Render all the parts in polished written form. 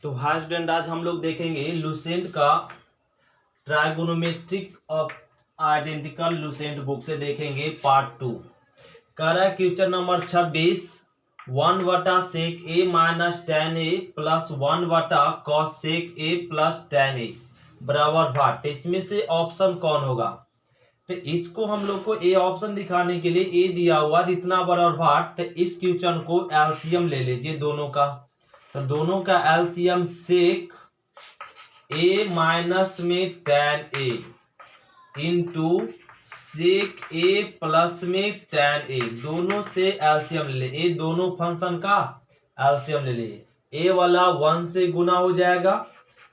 तो hi student, आज हम लोग देखेंगे लुसेंट का trigonometric of identical Lucent book से देखेंगे पार्ट 2। कह रहा है question number 26, 1/sec a minus tan a plus 1/cos sec a plus tan a बराबर भाट। इसमें से ऑप्शन कौन होगा? तो इसको हम लोग को ए ऑप्शन दिखाने के लिए ए दिया हुआ इतना बराबर भाट। तो इस क्वेश्चन को एलसीएम ले लीजिए दोनों का। तो दोनों का एलसीएम सेक ए माइनस में tan a into sec a plus में tan a, दोनों से एलसीएम ले ले। दोनों फंक्शन का एलसीएम ले ले। ए वाला 1 से गुना हो जाएगा,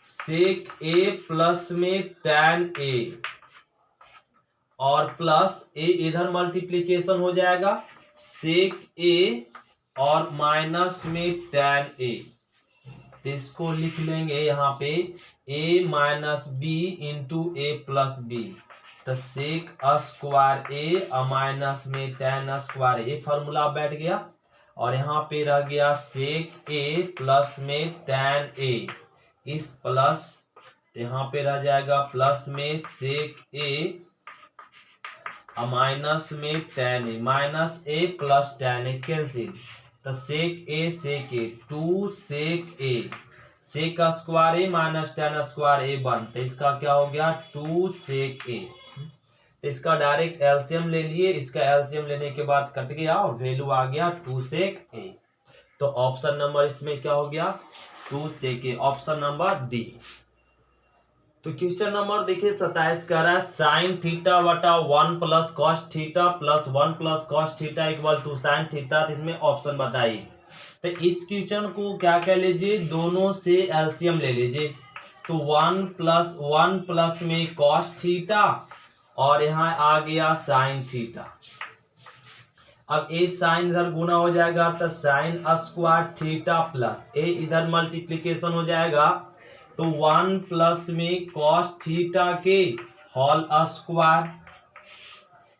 सेक ए प्लस में tan a और प्लस ए इधर मल्टीप्लीकेशन हो जाएगा, सेक ए और माइनस में tan a। तो इसको लिख लेंगे यहाँ पे a minus b into a plus b. तो सेक स्क्वायर ए माइनस में tan स्क्वायर ए फॉर्मूला बैठ गया। और यहाँ पे रह गया सेक ए प्लस में tan a इस प्लस, यहाँ पे रह जाएगा प्लस में सेक ए माइनस में tan a, minus a plus tan a cancel. तो sec a 2 sec a, sec square a minus tan square a 1। तो इसका क्या हो गया 2 सेक ए। तो इसका डायरेक्ट एलसीएम ले लिए। इसका एलसीएम लेने के बाद कट गया और वैल्यू आ गया 2 सेक ए। तो ऑप्शन नंबर इसमें क्या हो गया 2 sec a, option number d. तो क्वेश्चन नंबर देखिए 27 कह रहा है साइन थीटा बटा 1 plus cos theta plus 1 plus cos theta equal to sine theta. तो इसमें ऑप्शन बताइए। तो इस क्वेश्चन को क्या कह लीजिए, दोनों से एलसीएम ले लीजिए। तो 1 प्लस में कॉस थीटा और यहाँ आ गया साइन थीटा। अब ए साइन इधर गुना हो जाएगा तो साइन स्क्वायर थीटा प्लस ए इधर मल्टीप्लीकेशन हो जाएगा। तो 1 प्लस में कॉस थीटा के होल स्क्वायर।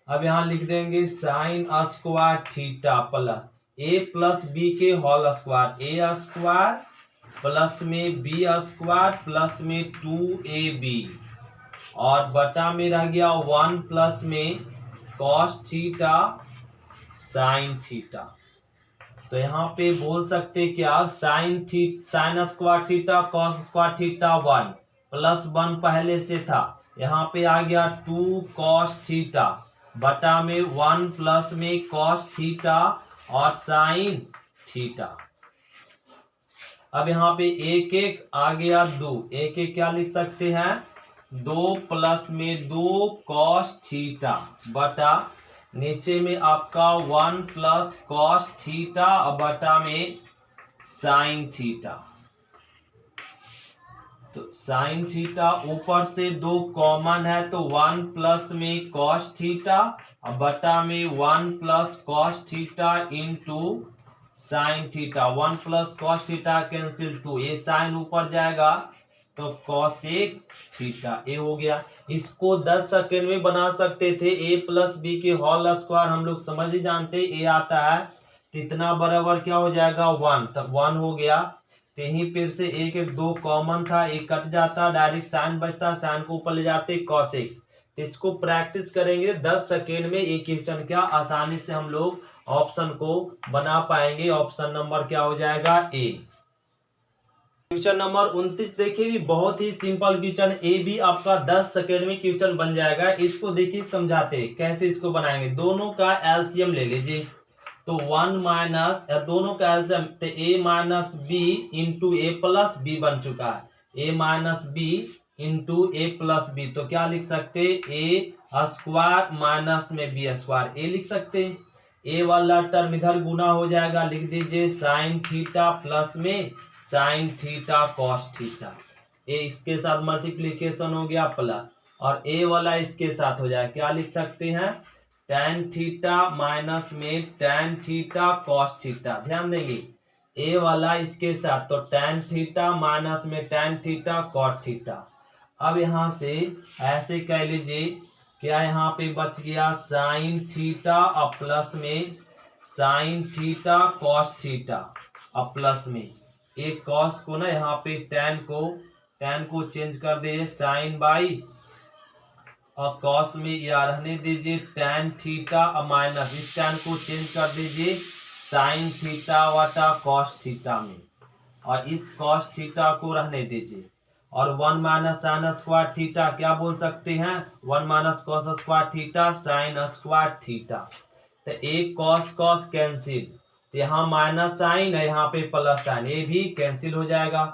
अब यहां लिख देंगे साइन स्क्वायर थीटा प्लस ए प्लस बी के होल स्क्वायर, ए स्क्वायर प्लस में बी स्क्वायर प्लस में 2ab और बटा में रह गया 1 प्लस में कॉस थीटा साइन थीटा। तो यहाँ पे बोल सकते क्या, sign square theta cos square theta 1 plus 1 पहले से था, यहाँ पे आ गया 2 कॉस थीटा बटा में 1 प्लस में कॉस थीटा और साइन थीटा। अब यहाँ पे एक एक आ गया 2, एक एक क्या लिख सकते हैं 2 प्लस में 2 कॉस थीटा बटा नीचे में आपका 1 प्लस कॉस थीटा बटा में साइन थीटा। तो साइन थीटा ऊपर से 2 कॉमन है तो 1 प्लस में कॉस थीटा बटा में 1 plus cos theta into sine theta. 1 plus cos theta cancel 2, ये साइन ऊपर जाएगा तो कॉसेक थीटा ए हो गया। इसको 10 सेकेंड में बना सकते थे। ए प्लस बी के होल स्क्वायर हम लोग समझ ही जानते ए आता है तो इतना बराबर क्या हो जाएगा 1। तब 1 हो गया। तो यहीं फिर से एक 2 कॉमन था, एक कट जाता, डायरेक्ट साइन बचता, साइन को ऊपर ले जाते कॉसेक। तो इसको प्रैक्टिस करेंगे 10 सेकेंड में एक क्वेश्चन क्या आसानी से हम लोग ऑप्शन को बना पाएंगे। ऑप्शन नंबर क्या हो जाएगा ए। क्वेश्चन नंबर 29 देखिए, भी बहुत ही सिंपल क्वेश्चन, ए भी आपका 10 सेकेंड में क्वेश्चन बन जाएगा। इसको देखिए समझाते कैसे इसको बनाएंगे। दोनों का एलसीएम ले लीजिए। तो 1 माइनस दोनों का एलसीएम तो ए minus b into a plus B बन चुका है, ए minus b into a plus b. तो क्या लिख सकते ए स्क्वायर माइनस में बी स्क्वायर ए लिख सकते। ए वाला टर्म इधर गुना हो जाएगा, लिख दीजिए साइन थीटा प्लस में साइन थीटा कॉस थीटा। ए इसके साथ मल्टीप्लीकेशन हो गया प्लस और ए वाला इसके साथ हो जाएगा, क्या लिख सकते हैं tan थीटा माइनस में tan थीटा कॉस थीटा। ध्यान देंगे ए वाला इसके साथ तो tan थीटा माइनस में tan थीटा कॉस थीटा। अब यहां से ऐसे कह लीजिए क्या यहाँ पे बच गया साइन थीटा और प्लस में साइन थीटा कॉस थीटा और प्लस में एक कॉस को ना यहाँ पे टैन को चेंज कर दीजिए साइन बाई, और कॉस में या रहने दीजिए टैन थीटा और माइनस, इस टैन को चेंज कर दीजिए साइन थीटा वाटा कॉस थीटा में, और इस कॉस थीटा को रहने दीजिए, और 1 माइनस साइन स्क्वायर थीटा क्या बोल सकते हैं, 1 minus cos square theta sine square theta. तो एक कॉस कॉस कैंसिल, तो यहाँ माइनस साइन है, यहाँ पे प्लस साइन, ये भी कैंसिल हो जाएगा।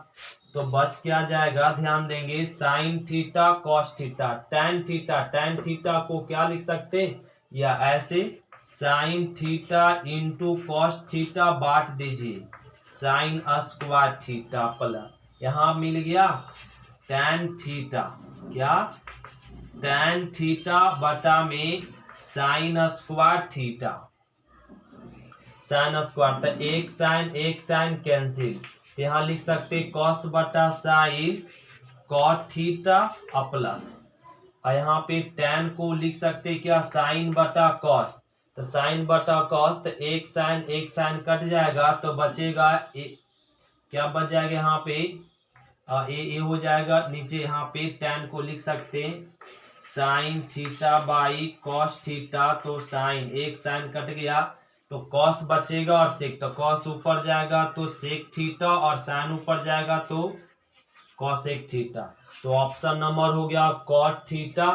तो बच क्या जाएगा, ध्यान देंगे sine theta cos theta, tan theta को क्या लिख सकते हैं, या ऐसे sine theta into cos theta बांट दीजिए साइन स्क्वायर थीटा प्लस, यहाँ मिल गया टैन थीटा, क्या टैन थीटा बटा में sine square theta, sine square, तो एक साइन कैंसिल, तो यहाँ लिख सकते कॉस बटा साइन कॉट थीटा और प्लस, और यहाँ पे टैन को लिख सकते क्या साइन बटा कॉस, तो साइन बटा कॉस, तो एक साइन कट जाएगा तो बचेगा क्या बच जाएगा यहाँ पे ए हो जाएगा नीचे, यहाँ पे टैन को लिख सकते sign theta by cos theta, तो साइन एक साइन कट गया तो कॉस बचेगा और सेक, तो कॉस ऊपर जाएगा तो सेक थीटा, और साइन ऊपर जाएगा तो कॉसेक थीटा। तो ऑप्शन नंबर हो गया कॉट थीटा,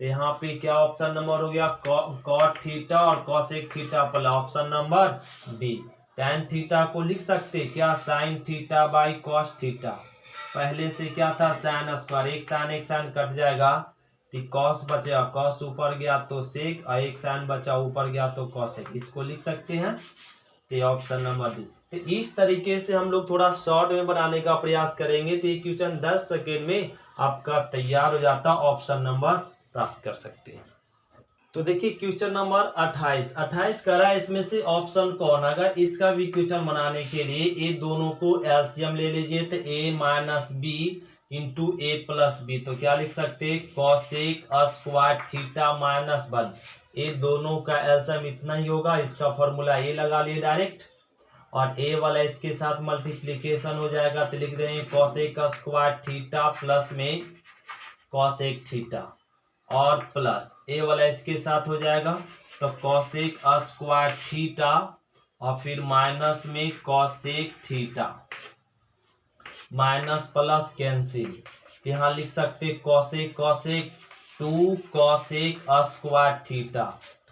तो यहाँ पे क्या ऑप्शन नंबर हो गया कॉट थीटा और cosec theta plus option number b. Tan theta को लिख सकते क्या sine theta by cos theta, पहले से क्या था साइन स्क्वायर, एक साइन कट जाएगा तो कॉस बचेगा, कॉस ऊपर गया तो सेक, और एक साइन बचा ऊपर गया तो कॉसेक, इसको लिख सकते हैं, तो ऑप्शन नंबर डी। तो इस तरीके से हम लोग थोड़ा शॉर्ट में बनाने का प्रयास करेंगे, तो ये क्वेश्चन 10 सेकेंड में आपका तैयार हो जाता, ऑप्शन नंबर प्राप्त कर सकते हैं। तो देखिए क्वेश्चन नंबर 28 करा, इसमें से ऑप्शन कौन, अगर इसका भी क्वेश्चन बनाने के लिए ये दोनों को एलसीएम ले लीजिए, तो a minus b into a plus b, तो क्या लिख सकते कॉसेक स्क्वायर थीटा माइनस 1, ये दोनों का एलसीएम इतना ही होगा, इसका फॉर्मूला ए लगा लिए डायरेक्ट, और ए वाला इसके साथ मल्टीप्लीकेशन हो जाएगा, तो लिख देंगे कॉसेक स्क्वायर थीटा प्लस में कॉसेक थीटा, और प्लस ए वाला इसके साथ हो जाएगा तो कॉसेक स्क्वायर थीटा, और फिर माइनस में cosec theta, minus plus cancel, तो यहाँ लिख सकते cosec 2 cosec square theta,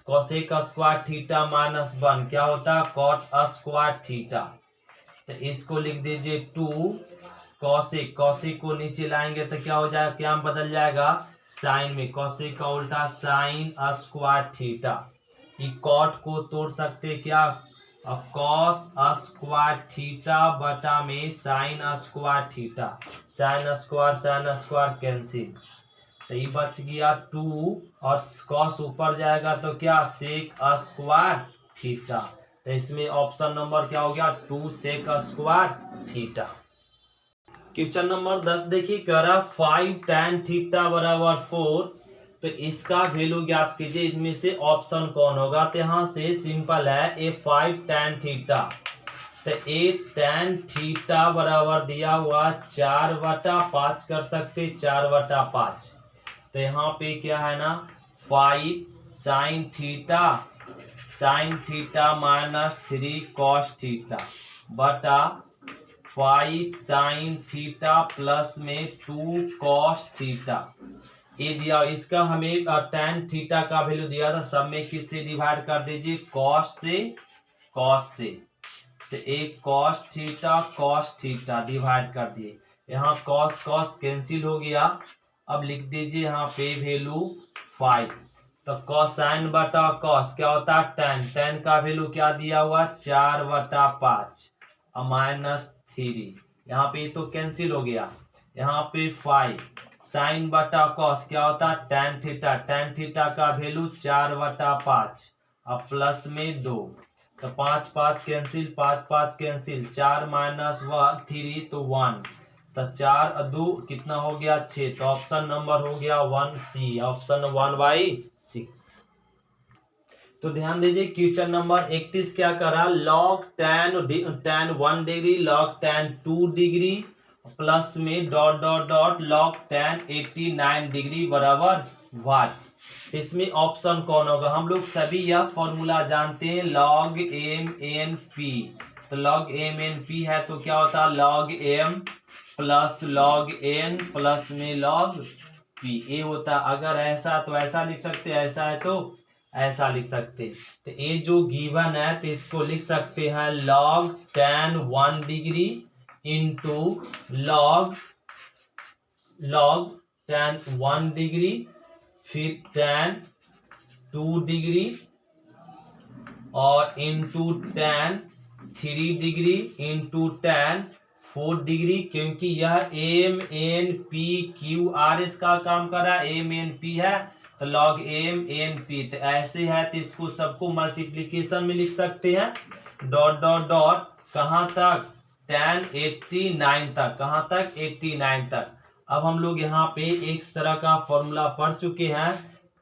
cosec square theta minus 1 क्या होता है कॉट स्क्वायर थीटा, तो इसको लिख दीजिए 2 कॉसेक को नीचे लाएंगे तो क्या हो जाएगा, क्या बदल जाएगा साइन में, कॉसेक का उल्टा साइन स्क्वायर थीटा, ये कॉट को तोड़ सकते क्या कॉस स्क्वायर थीटा बटा में sine square theta, sign square cancel, तो ये बच गया 2, और कॉस ऊपर जाएगा तो क्या सेक स्क्वायर थीटा, तो इसमें ऑप्शन नंबर क्या हो गया 2 sec square theta. Question number 10 देखिए करा 5 tan थीटा बराबर 4, तो इसका वैल्यू ज्ञात कीजिए, इनमें से ऑप्शन कौन होगा, तो यहाँ से सिंपल है ए 5 tan थीटा, तो ए tan थीटा बराबर दिया हुआ 4/5 कर सकते 4/5, तो यहाँ पे क्या है ना 5 sine theta minus 3 cos theta बटा 5 साइन थीटा प्लस में 2 कॉस थीटा, ये दिया, इसका हमें tan थीटा का वैल्यू दिया था, सब में किससे डिवाइड कर दीजिए कॉस से, तो एक कॉस थीटा डिवाइड कर दिए, यहाँ कॉस कैंसिल हो गया, अब लिख दीजिए यहाँ पे वैल्यू 5, तो कॉसाइन बटा कॉस क्या होता है tan का वैल्यू क्या दिया हुआ 4/5 और माइनस 3, यहाँ पे तो कैंसिल हो गया, यहाँ पे 5 साइन बटा कॉस क्या होता है tan थीटा का वैल्यू 4/5 और प्लस में 2, तो 5 कैंसिल 5 कैंसिल 4 माइनस 3 तो 1, तो 4 और 2 कितना हो गया 6, तो ऑप्शन नंबर हो गया 1 सी, ऑप्शन 1/6। तो ध्यान दीजिए क्वेश्चन नंबर 31 क्या करा, log tan 1 degree log tan 2 degree plus में dot dot dot log tan 89 degree बराबर वाट। इसमें ऑप्शन कौन होगा, हम लोग सभी यह फॉर्मूला जानते हैं log m n p। तो log m n p है तो क्या होता है log m plus log n plus में log p, ये होता। अगर ऐसा तो ऐसा लिख सकते, ऐसा है तो ऐसा लिख सकते। तो ये जो गिवन है तो इसको लिख सकते हैं log tan 1 degree into log tan 1 degree फिर tan 2 डिग्री और into tan 3 degree into tan 4 degree, क्योंकि यह M N P Q R इसका काम कर रहा है, एम एन पी है तो log m n p। तो ऐसे है तो इसको सबको मल्टीप्लीकेशन में लिख सकते हैं, डॉट डॉट डॉट कहाँ तक tan 89 तक, कहाँ तक 89 तक। अब हम लोग यहाँ पे एक तरह का फॉर्मूला पढ़ चुके हैं,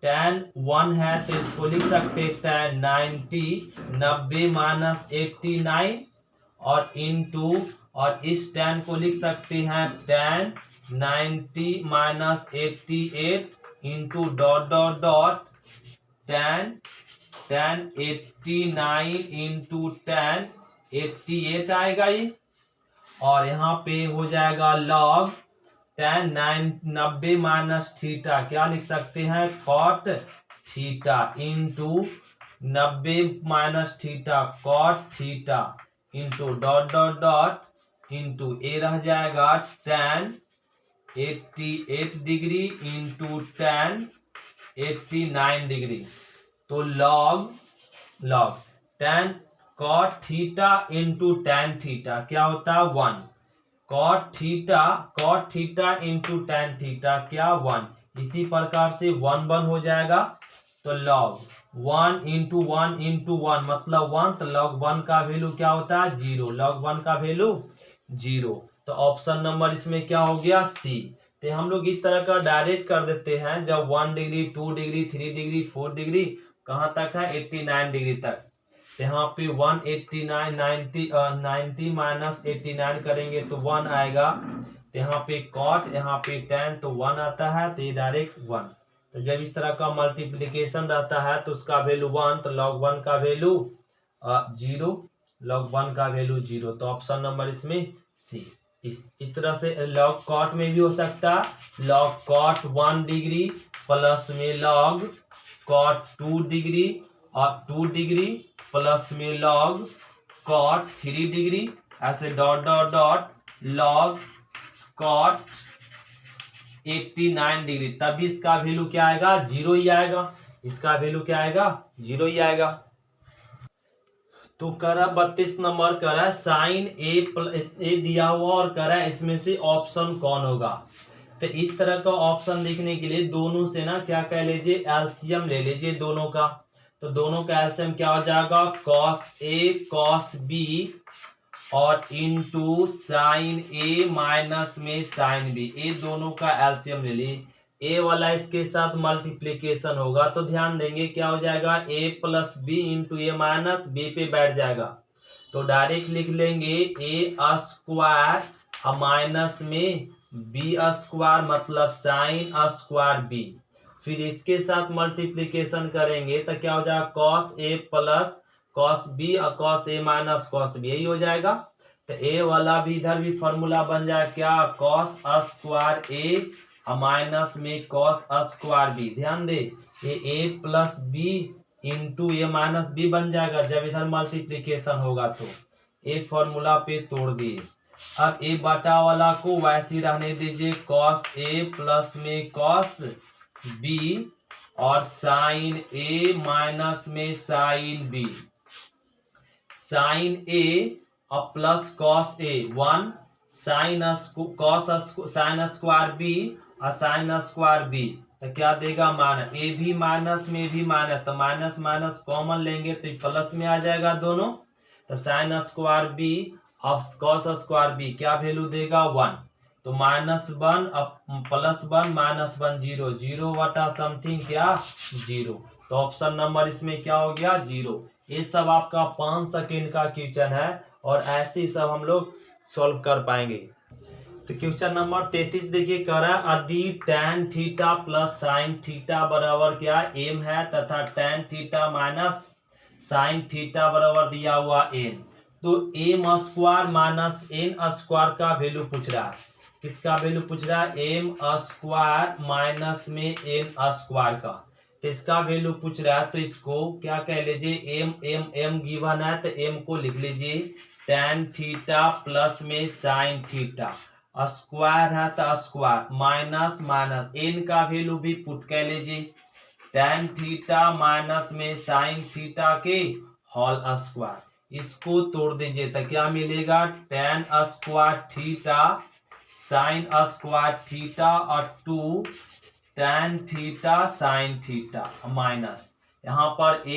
tan 1 है तो इसको लिख सकते हैं tan 90 माइनस 89 और इंटू, और इस tan को लिख सकते हैं tan 90 minus 88 into dot dot dot tan 89 into tan 88 आएगा ये, और यहाँ पे हो जाएगा log tan 90 माइनस थीटा, क्या लिख सकते हैं cot theta into 90 minus theta cot theta into dot dot dot into a रह जाएगा tan 88 degree into tan 89 degree. तो log tan cot theta into tan theta क्या होता है 1, cot theta into tan theta क्या 1। इसी प्रकार से 1 1 हो जाएगा तो log 1 इंटू 1 इंटू 1 मतलब 1, तो log 1 का वैल्यू क्या होता है 0, log 1 का वैल्यू 0। तो ऑप्शन नंबर इसमें क्या हो गया सी। तो हम लोग इस तरह का डायरेक्ट कर देते हैं, जब 1 डिग्री 2 डिग्री 3 डिग्री 4 डिग्री कहाँ तक है 89 डिग्री तक। तो यहाँ पे 189 90 माइनस 89 करेंगे तो 1 आएगा। तो यहाँ पे cot यहाँ पे tan तो 1 आता है, तो ये डायरेक्ट 1। तो जब इस तरह का मल्टीप्लिकेशन रहता है तो उसका वैल्यू 1, तो log 1 का वैल्यू 0, log 1 का वैल्यू 0। तो ऑप्शन नंबर इसमें सी। इस तरह से log cot में भी हो सकता है, log cot 1 डिग्री प्लस में log cot 2 डिग्री और 2 डिग्री प्लस में log cot 3 डिग्री, ऐसे dot dot dot log cot 89 degree, तभी इसका वैल्यू क्या आएगा 0 ही आएगा, इसका वैल्यू क्या आएगा 0 ही आएगा। तो करा 32 नंबर करा साइन ए दिया हुआ और करा इसमें से ऑप्शन कौन होगा। तो इस तरह का ऑप्शन देखने के लिए दोनों से ना क्या कह लीजिए एलसीएम ले लीजिए दोनों का। तो दोनों का एलसीएम क्या हो जाएगा cos a cos b और इंटू साइन ए माइनस में साइन बी, ये दोनों का एलसीएम ले ली। ए वाला इसके साथ मल्टीप्लीकेशन होगा तो ध्यान देंगे क्या हो जाएगा a plus b into a minus b पे बैठ जाएगा, तो डायरेक्ट लिख लेंगे a स्क्वायर माइनस में बी स्क्वायर मतलब साइन स्क्वायर बी। फिर इसके साथ मल्टीप्लीकेशन करेंगे तो क्या हो जाएगा cos a plus cos b और cos a minus cos b, यही हो जाएगा। तो a वाला भी इधर भी फॉर्मूला बन जाए क्या cos स्क्वायर a माइनस में cos स्क्वायर b। ध्यान दे ये a plus b into a minus b बन जाएगा जब इधर मल्टीप्लीकेशन होगा, तो ए फॉर्मूला पे तोड़ दिए। अब ए बटा वाला को वैसे रहने दीजिए cos a प्लस में cos b और साइन a माइनस में साइन b, साइन a और plus cos a 1 sine square b और साइन स्क्वायर b, तो क्या देगा माइनस ए भी माइनस में भी माइनस, तो माइनस माइनस कॉमन लेंगे तो प्लस में आ जाएगा दोनों। तो साइन स्क्वायर बी और कॉस स्क्वायर बी क्या वैल्यू देगा 1, तो -1 अब +1 -1 0 0 बटा समथिंग क्या 0। तो ऑप्शन नंबर इसमें क्या हो गया 0। ये सब आपका 5 सेकेंड का क्वेश्चन है और ऐसे ही सब हम लोग सॉल्व कर पाएंगे। तो क्वेश्चन नंबर 33 देखिए, कह रहा है यदि tan theta plus sine theta बराबर क्या m है तथा tan theta minus sine theta बराबर दिया हुआ n, तो m square minus n square का वैल्यू पूछ रहा है। किसका वैल्यू पूछ रहा है? m स्क्वायर माइनस में n स्क्वायर का। तो इसका वैल्यू पूछ रहा है, तो इसको क्या कह लीजिए, m गिवन है तो m को लिख लीजिए tan थीटा प्लस में साइन थीटा, स्क्वायर है तो स्क्वायर, माइनस माइनस n का वैल्यू भी पुट कर लीजिए, tan थीटा माइनस में साइन थीटा के होल स्क्वायर। इसको तोड़ दीजिए तो क्या मिलेगा? tan square theta sine square theta और 2 tan theta sine theta minus यहाँ पर a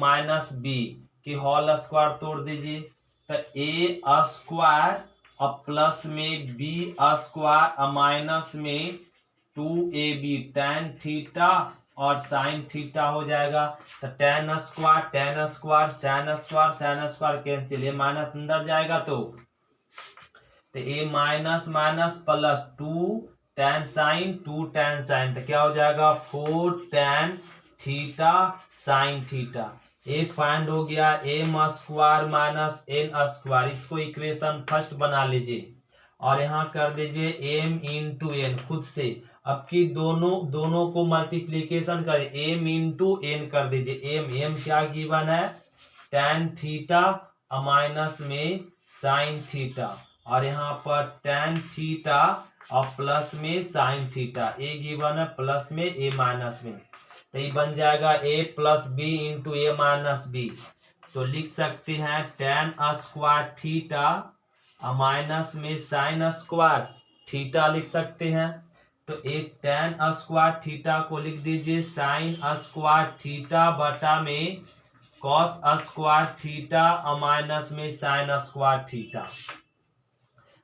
माइनस b की होल स्क्वायर तोड़ दीजिए तो a स्क्वायर और प्लस में b स्क्वायर माइनस में 2ab tan थीटा और साइन थीटा हो जाएगा। तो tan square sine square cancel, ये माइनस अंदर जाएगा तो a minus minus plus 2 tan sine तो क्या हो जाएगा 4 tan theta sine theta. A find हो गया m square minus n square, इसको इक्वेशन फर्स्ट बना लीजिए और यहाँ कर दीजिए m इंटू n खुद से। अब की दोनों को मल्टीप्लीकेशन करें, m इंटू n कर दीजिए। m क्या गिवन है? tan थीटा माइनस में साइन थीटा और यहाँ पर tan थीटा और प्लस में साइन थीटा, a गिवन है प्लस में a माइनस में, तो ये बन जाएगा a plus b into a minus b. तो लिख सकते हैं tan स्क्वायर थीटा माइनस में साइन स्क्वायर थीटा लिख सकते हैं। तो एक tan स्क्वायर थीटा को लिख दीजिए साइन स्क्वायर थीटा बटा में कॉस स्क्वायर थीटा माइनस में साइन स्क्वायर थीटा।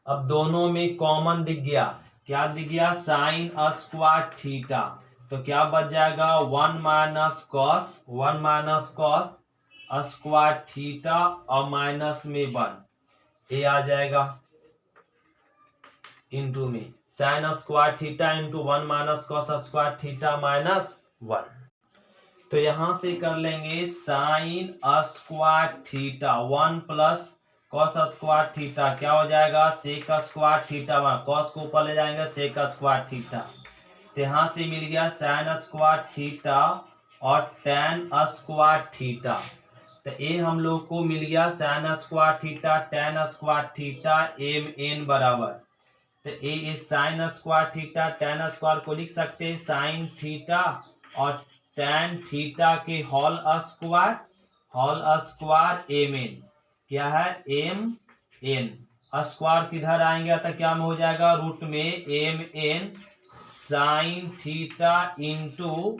अब दोनों में कॉमन दिख गया, क्या दिख गया? साइन स्क्वायर थीटा, तो क्या बच जाएगा 1 माइनस कॉस स्क्वायर थीटा और माइनस में 1 ए आ जाएगा इंटू में sine square theta into 1 minus cos square theta minus 1। तो यहां से कर लेंगे sign square theta 1 plus cos square theta, क्या हो जाएगा सेक स्क्वायर थीटा, कॉस को ऊपर ले जाएंगे सेक स्क्वायर थीटा। तो यहाँ से मिल गया साइन स्क्वायर थीटा और tan स्क्वायर थीटा। तो ये हम लोग को मिल गया sign square theta tan square theta mn बराबर। तो ये sign square theta tan square को लिख सकते हैं साइन थीटा और tan थीटा के होल स्क्वायर mn, क्या है mn। स्क्वायर किधर आएंगे तो क्या हो जाएगा रूट में mn sine theta into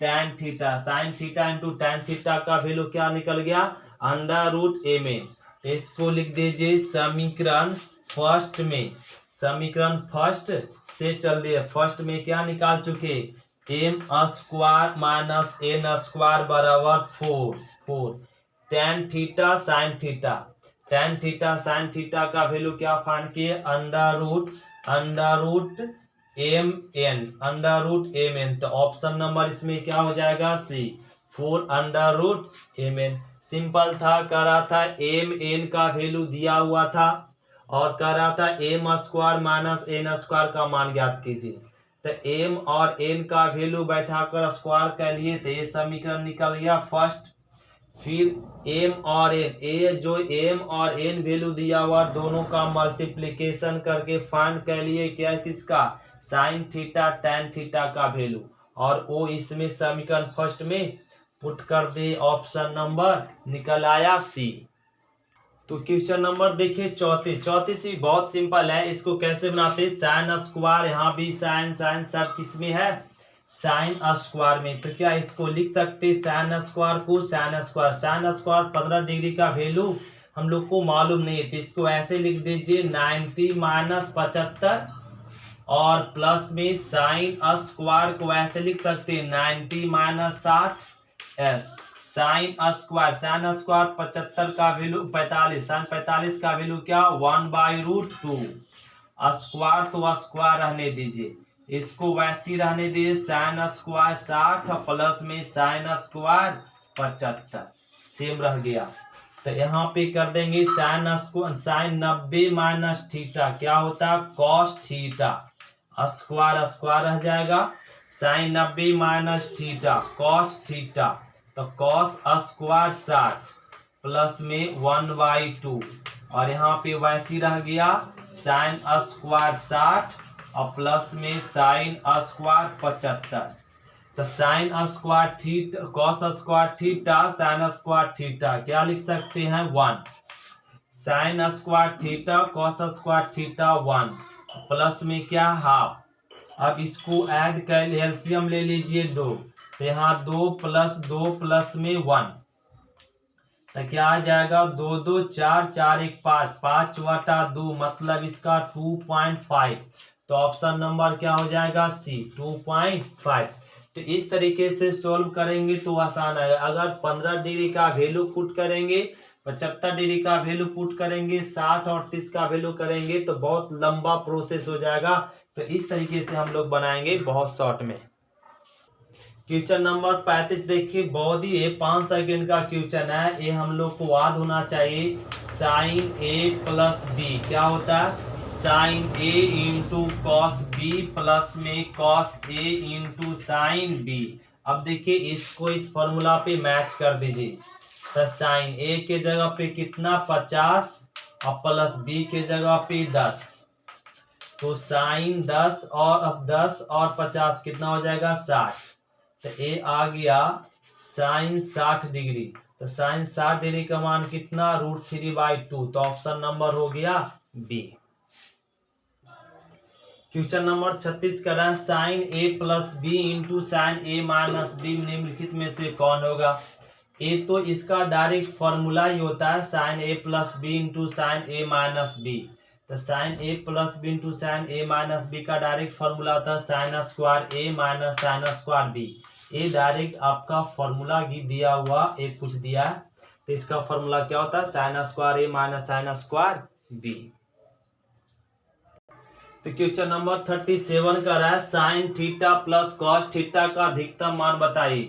tan theta, sine theta into tan theta का वैल्यू क्या निकल गया अंडर रूट mn। इसको लिख दीजिए समीकरण फर्स्ट में, समीकरण फर्स्ट से चल दिए, फर्स्ट में क्या निकाल चुके m square minus n square बराबर 4 tan थीटा साइन थीटा का वैल्यू क्या फाइंड किए अंडर रूट mn। तो ऑप्शन नंबर इसमें क्या हो जाएगा सी 4 अंडर रूट mn। सिंपल था, कह रहा था mn का वैल्यू दिया हुआ था और कह रहा था m square minus n square का मान ज्ञात कीजिए। तो m और n का वैल्यू बैठाकर स्क्वायर कर लिए तो ये समीकरण निकल गया फर्स्ट। फिर m और n, जो m और n वैल्यू दिया हुआ दोनों का मल्टीप्लिकेशन करके फाइंड कर लिए क्या किसका साइन थीटा tan थीटा का वैल्यू, और वो इसमें समीकरण फर्स्ट में पुट कर दे, ऑप्शन नंबर निकल आया सी। तो क्वेश्चन नंबर देखिए 34 ही बहुत सिंपल है, इसको कैसे बनाते हैं साइन स्क्वायर, यहाँ भी साइन सब किस में है साइन स्क्वायर में। तो क्या इसको लिख सकते साइन स्क्वायर को साइन स्क्वायर 15 डिग्री का वैल्यू हम लोग को मालूम नहीं है, तो इसको ऐसे लिख दीजिए 90 माइनस 75 और प्लस में साइन स्क्वायर को ऐसे लिख सकते हैं 90 माइनस 60 एस साइन स्क्वायर 75 का वैल्यू 45 साइन 45 का वैल्यू क्या 1/√2 स्क्वायर तो स्क्वायर रहने दीजिए इसको वैसी रहने दीजिए साइन स्क्वायर 60 प्लस में साइन स्क्वायर 75 सेम रह गया। तो यहाँ पे कर देंगे साइन 90 माइनस थीटा क्या होता है कॉस थीटा स्क्वायर स्क्वायर रह जाएगा sine 90 minus theta cos theta तो कॉस स्क्वायर 60 प्लस में 1/2 और यहाँ पे वैसी रह गया साइन स्क्वायर 60 और प्लस में साइन स्क्वायर 75 तो sign square theta cos square theta sine square theta क्या लिख सकते हैं 1 sign square theta cos square theta 1 plus में क्या हाफ। अब इसको ऐड कर एलसीएम ले लीजिए 2 तो यहाँ 2 प्लस में 1 तो क्या आ जाएगा 2 2 4 4 1 5 5/2 मतलब इसका 2.5 तो ऑप्शन नंबर क्या हो जाएगा सी 2.5। तो इस तरीके से सोल्व करेंगे तो आसान है। अगर 15 डिग्री का वैल्यू पुट करेंगे 75 डिग्री का वैल्यू पुट करेंगे 60 और 30 का वैल्यू करेंगे तो बहुत लंबा प्रोसेस हो जाएगा। तो इस तरीके से हम लोग बनाएंगे बहुत शॉर्ट में। क्वेश्चन नंबर 35 देखिए बहुत ही 5 सेकेंड का क्वेश्चन है ये हम लोग को याद होना चाहिए साइन ए प्लस बी क्या होता है साइन ए इंटू कॉस बी प्लस में cos A into sine B. अब देखिए इसको इस फॉर्मूला पे मैच कर दीजिए तो साइन ए के जगह पे कितना 50 और प्लस बी के जगह पे 10 तो साइन 10 और अब 10 और 50 कितना हो जाएगा 60 तो ए आ गया साइन 60 डिग्री तो साइन 60 डिग्री का मान कितना √3/2 तो ऑप्शन नंबर हो गया बी। क्वेश्चन नंबर 36 कर रहा है साइन ए प्लस बी इंटू साइन ए माइनस बी निम्नलिखित में से कौन होगा। ए तो इसका डायरेक्ट फॉर्मूला ही होता है साइन ए प्लस बी इंटू साइन ए माइनस बी तो साइन ए प्लस बी इंटू साइन ए माइनस बी का डायरेक्ट फॉर्मूला होता है sine square a minus sign square B. ये डायरेक्ट आपका फॉर्मूला ही दिया हुआ एक कुछ दिया है तो इसका फॉर्मूला क्या होता है sine square a minus sign square B. तो क्वेश्चन नंबर 37 का रहा है sine theta plus cos theta का अधिकतम मान बताइए।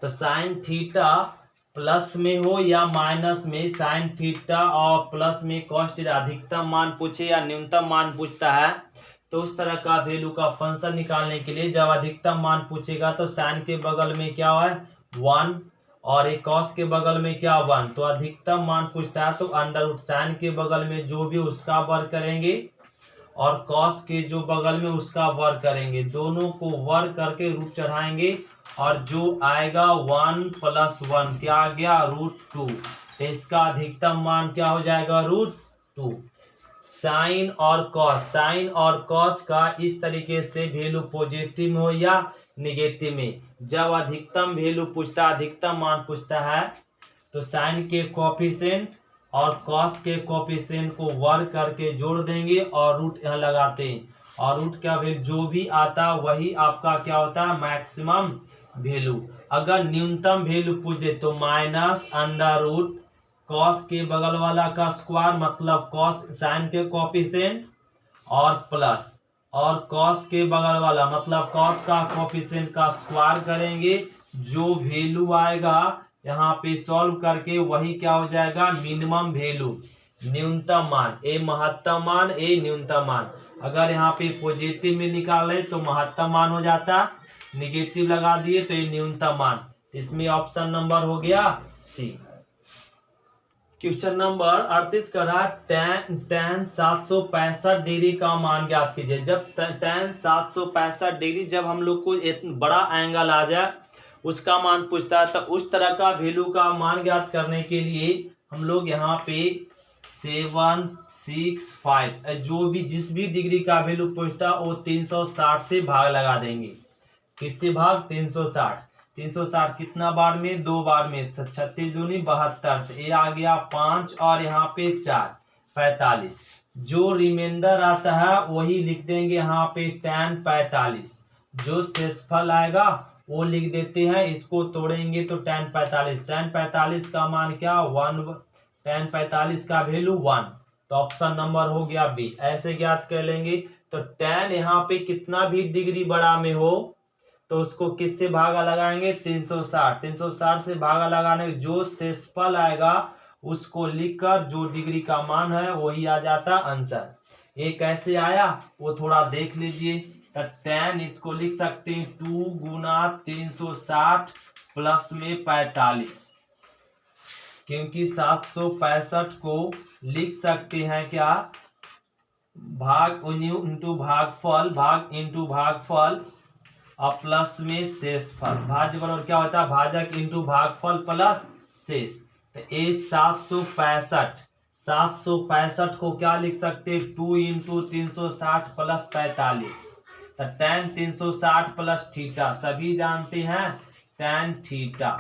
तो साइन थीटा प्लस में हो या माइनस में साइन थीटा और प्लस में कॉस थीटा अधिकतम मान पूछे या न्यूनतम मान पूछता है तो उस तरह का वैल्यू का फंक्शन निकालने के लिए जब अधिकतम मान पूछेगा तो साइन के बगल में क्या है 1 और एक कॉस के बगल में क्या 1 तो अधिकतम मान पूछता है तो √ साइन के बगल में जो भी उसका वर्ग करेंगे और कॉस के जो बगल में उसका वर्ग करेंगे दोनों को वर्ग करके रूट चढ़ाएंगे और जो आएगा 1 + 1 क्या आ गया √2 तो इसका अधिकतम मान क्या हो जाएगा √2। साइन और कॉस का इस तरीके से वैल्यू पॉजिटिव में हो या निगेटिव में जब अधिकतम वैल्यू पूछता अधिकतम मान पूछता है तो साइन के कोएफिशिएंट और कॉस के कोएफिशिएंट को वर्ग करके जोड़ देंगे और रूट यहाँ लगाते हैं और रूट का वैल्यू जो भी आता वही आपका क्या होता है मैक्सिमम वैल्यू। अगर न्यूनतम वैल्यू पूछ दे तो -√, कॉस के बगल वाला का स्क्वायर मतलब कॉस साइन के कोएफिशिएंट और प्लस और कॉस के बगल वाला मतलब कॉस का कोएफिशिएंट का स्क्वायर करेंगे जो वैल्यू आएगा यहाँ पे सॉल्व करके वही क्या हो जाएगा मिनिमम वैल्यू न्यूनतम मान ए महत्तम मान ए न्यूनतम मान। अगर यहाँ पे पॉजिटिव में निकाले तो महत्तम मान हो जाता निगेटिव लगा दिए तो ये न्यूनतम मान इसमें ऑप्शन नंबर हो गया सी। क्वेश्चन नंबर 38 का रहा tan 765 डिग्री का मान ज्ञात कीजिए। जब tan 765 डिग्री जब हम लोग को इतना बड़ा एंगल आ जाए उसका मान पूछता है तो उस तरह का वैल्यू का मान ज्ञात करने के लिए हम लोग यहाँ पे 765 जो भी जिस भी डिग्री का वैल्यू पूछता वो 360 से भाग लगा देंगे। किससे भाग 360 कितना बार में 2 बार में 36 दूनी 72 तो ये आ गया 5 और यहाँ पे 4 45। जो रिमाइंडर आता है वही लिख देंगे यहाँ पे tan 45। जो शेषफल आएगा वो लिख देते हैं, इसको तोड़ेंगे तो tan 45। tan 45 का मान क्या 1, tan 45 का वैल्यू 1, तो ऑप्शन नंबर हो गया बी। ऐसे ज्ञात कर लेंगे तो tan यहाँ पे कितना भी डिग्री बड़ा में हो तो उसको किससे भागा लगाएंगे 360। 360 से भागा लगाने जो शेषफल आएगा उसको लिखकर जो डिग्री का मान है वही आ जाता आंसर। ये कैसे आया वो थोड़ा देख लीजिए। तो tan इसको लिख सकते हैं 2 गुना 360 प्लस में 45, क्योंकि 765 को लिख सकते हैं क्या भाग इंटू भागफल, भाग इंटू भागफल और प्लस में शेषफल। भाज्य बराबर क्या होता है भाजक इंटू भागफल प्लस शेष। तो ये 765 को क्या लिख सकते हैं 2 इंटू 360 प्लस 45। तो tan 360 प्लस थीटा सभी जानते हैं tan थीटा,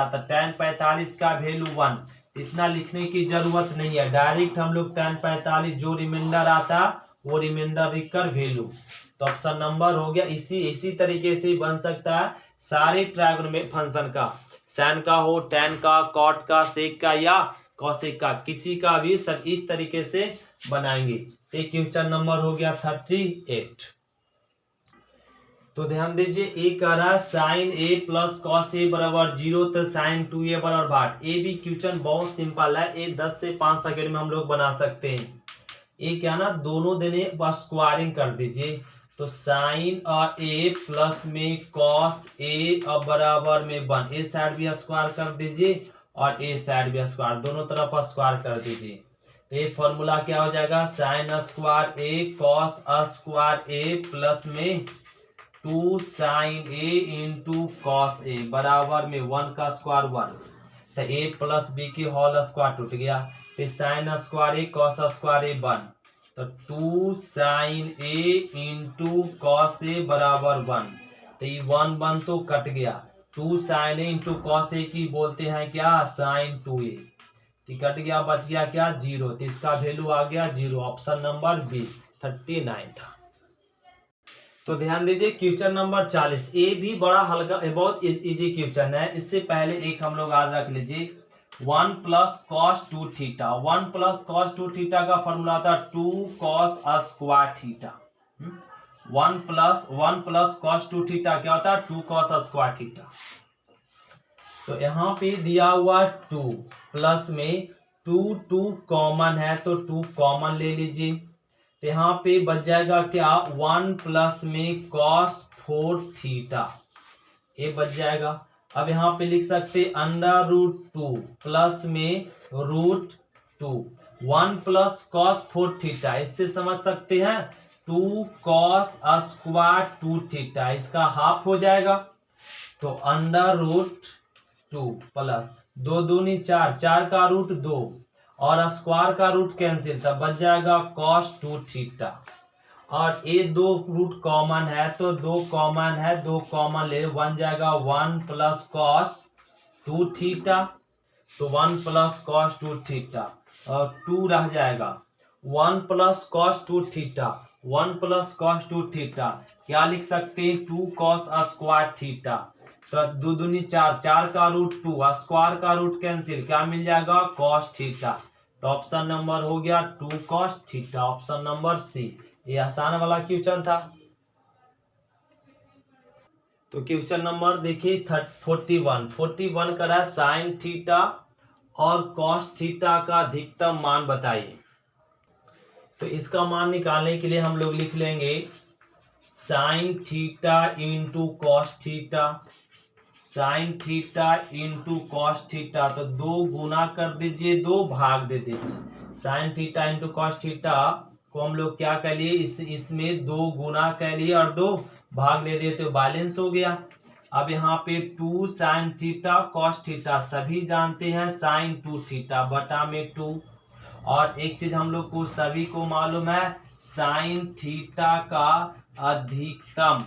तो tan 45 का वैल्यू 1। इतना लिखने की जरूरत नहीं है, डायरेक्ट हम लोग tan 45 जो रिमाइंडर आता वो रिमाइंडर लिखकर वैल्यू। तो ऑप्शन नंबर हो गया। इसी तरीके से बन सकता है सारे ट्रायंगल फंक्शन का, साइन का हो, tan का, कॉट का, सेक का या कॉसेक का, किसी का भी सब इस तरीके से बनाएंगे। तो क्वेश्चन नंबर हो गया 38। तो ध्यान दीजिए ए कह रहा है sign A plus cos A बराबर 0, तो साइन 2a बराबर 8। ए भी क्वेश्चन बहुत सिंपल है, ये 10 से 5 सेकंड में हम लोग बना सकते हैं। ये क्या ना दोनों देने बस स्क्वायरिंग कर दीजिए, तो साइन और ए प्लस में कॉस ए और बराबर में 1। ए साइड भी स्क्वायर कर दीजिए और ए साइड भी स्क्वायर, दोनों तरफ स्क्वायर कर दीजिए। तो ये फॉर्मूला क्या हो जाएगा साइन स्क्वायर ए कॉस स्क्वायर ए प्लस में 2 sign A into cos A बराबर में 1 का स्क्वायर 1। तो ए प्लस बी की होल स्क्वायर टूट गया, फिर sine square A cos square a 1, तो 2 sign A into cos A बराबर 1। तो ये 1 तो कट गया, 2 sign A into cos A की बोलते हैं क्या साइन 2a। तो कट गया, बच गया क्या 0, तो इसका वैल्यू आ गया 0। ऑप्शन नंबर बी 39 था। तो ध्यान दीजिए क्वेश्चन नंबर 40। ये भी बड़ा हल्का बहुत इजी क्वेश्चन है। इससे पहले एक हम लोग याद रख लीजिए 1 plus cos 2 theta. 1 plus cos 2 theta का फॉर्मूला था 2 cos square theta. 1 plus cos 2 theta क्या होता है 2 कॉस स्क्वायर थीटा। तो यहाँ पे दिया हुआ 2 प्लस में 2 कॉमन है तो 2 कॉमन ले लीजिए, तो यहाँ पे बच जाएगा क्या 1 प्लस में कॉस 4 थीटा, ये बच जाएगा। अब यहाँ पे लिख सकते अंडर रूट 2 प्लस में रूट 2। 1 प्लस कॉस 4 थीटा, इससे समझ सकते हैं 2 कॉस स्क्वायर 2 थीटा, इसका हाफ हो जाएगा। तो अंडर रूट 2 प्लस 2 दूनी 4, 4 का रूट 2 और स्क्वायर का रूट कैंसिल, तब बच जाएगा कॉस 2 थीटा। और ये 2 रूट कॉमन है तो 2 कॉमन है, 2 कॉमन ले बन जाएगा 1 प्लस कॉस 2 थीटा। तो 1 प्लस कॉस 2 थीटा और 2 रह जाएगा 1 plus cos 2 theta. 1 plus cos 2 theta क्या लिख सकते हैं 2 कॉस स्क्वायर थीटा। तो 2 दूनी 4, 4 का रूट 2 स्क्वायर का रूट कैंसिल, क्या मिल जाएगा कॉस थीटा। तो ऑप्शन नंबर हो गया 2 cos theta, option number c. ये आसान वाला क्वेश्चन था। तो क्वेश्चन नंबर देखिए 41 करा साइन थीटा और कॉस थीटा का अधिकतम मान बताइए। तो इसका मान निकालने के लिए हम लोग लिख लेंगे sine theta into cos theta, sine theta into cos theta. तो 2 गुना कर दीजिए, 2 भाग दे दीजिए। Sine theta into cos theta को हम लोग क्या कह लिए इसमें 2 गुना कह लिए और 2 भाग दे दिए तो बैलेंस हो गया। अब यहाँ पे 2 साइन थीटा कॉस थीटा सभी जानते हैं साइन 2 थीटा बटा में 2। और एक चीज हम लोग को सभी को मालूम है साइन थीटा का अधिकतम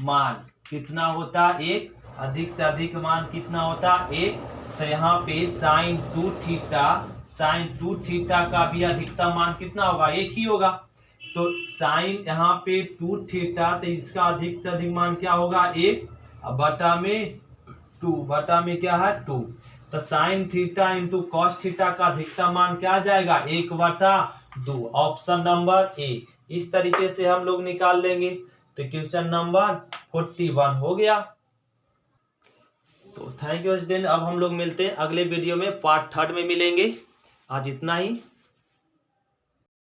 मान कितना होता है 1, अधिक से अधिक मान कितना होता है 1। तो यहाँ पे साइन 2 थीटा साइन 2 थीटा का भी अधिकतम मान कितना होगा, एक ही होगा। तो साइन यहाँ पे 2 थीटा, तो इसका अधिक से अधिक मान क्या होगा, 1 बटा में 2, बटा में क्या है 2। तो sine theta into cos theta का अधिकतम मान क्या आ जाएगा, 1/2। Option number A. इस तरीके से हम लोग निकाल लेंगे। तो क्वेश्चन नंबर 41 हो गया। तो थैंक यू स्टूडेंट। अब हम लोग मिलते हैं अगले वीडियो में, पार्ट 3 में मिलेंगे। आज इतना ही।